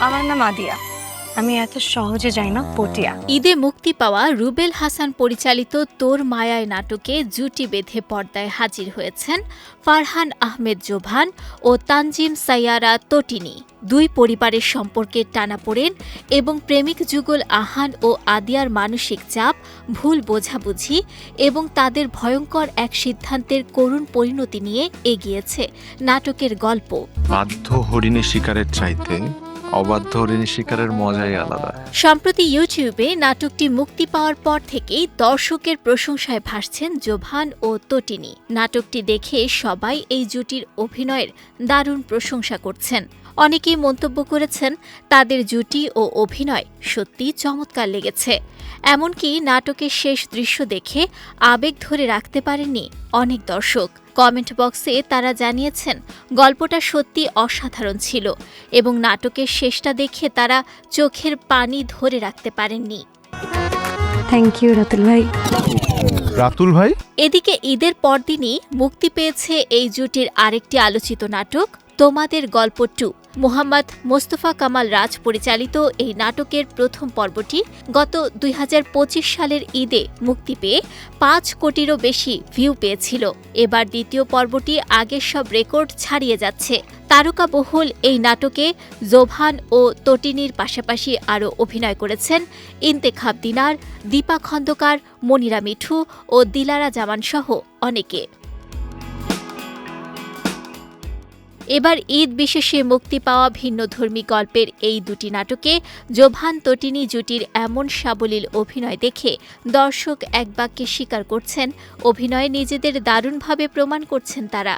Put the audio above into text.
আমার নাম আদিয়া। আমি এত সহজে যাই না পটিয়া। ঈদে মুক্তি পাওয়া রুবেল হাসান পরিচালিত তোর মায়ায় নাটকে জুটি বেঁধে পর্দায় হাজির হয়েছেন ফারহান আহমেদ জোভান ও তানজিম সাইয়ারা তটিনী। দুই পরিবারের সম্পর্কের টানাপোড়েন এবং প্রেমিক যুগল আহান ও আদিয়ার মানসিক চাপ, ভুল বোঝাবুঝি এবং তাদের ভয়ঙ্কর এক সিদ্ধান্তের করুণ পরিণতি নিয়ে এগিয়েছে নাটকের গল্প। বাধ্য হরিণী শিকারের চাইতে অবাধ্য হরিণী শিকারের মজাই আলাদা। সম্প্রতি ইউটিউবে নাটকটি মুক্তি পাওয়ার পর থেকেই দর্শকের প্রশংসায় ভাসছেন জোভান ও তটিনী। নাটকটি দেখে সবাই এই জুটির অভিনয়ের দারুণ প্রশংসা করছেন। অনেকেই মন্তব্য করেছেন তাদের জুটি ও অভিনয় সত্যি চমৎকার লেগেছে। এমনকি নাটকের শেষ দৃশ্য দেখে আবেগ ধরে রাখতে পারেননি অনেক দর্শক। কমেন্ট বক্সে তারা জানিয়েছেন গল্পটা সত্যি অসাধারণ ছিল এবং নাটকের শেষটা দেখে তারা চোখের পানি ধরে রাখতে পারেননি। থ্যাংক ইউ রাতুল ভাই। রাতুল ভাই, এদিকে ঈদের পরদিনই মুক্তি পেয়েছে এই জুটির আরেকটি আলোচিত নাটক তোমাদের গল্প 2। মোহাম্মদ মোস্তফা কামাল রাজ পরিচালিত এই নাটকের প্রথম পর্বটি গত ২০২৫ সালের ঈদে মুক্তি পেয়ে ৫ কোটিরও বেশি ভিউ পেয়েছিল। এবার দ্বিতীয় পর্বটি আগের সব রেকর্ড ছাড়িয়ে যাচ্ছে। তারকাবহুল এই নাটকে জোভান ও তটিনীর পাশাপাশি আরও অভিনয় করেছেন ইন্তেখাব দিনার, দীপা খন্দকার, মনিরা মিঠু ও দিলারা জামান সহ অনেকে। এবার ঈদ বিশেষে মুক্তি পাওয়া ভিন্নধর্মী গল্পের এই দুটি নাটকে জোভান তটিনী জুটির এমন সাবলীল অভিনয় দেখে দর্শক এক বাক্যে স্বীকার করছেন অভিনয়ে নিজেদের দারুণভাবে প্রমাণ করছেন তারা।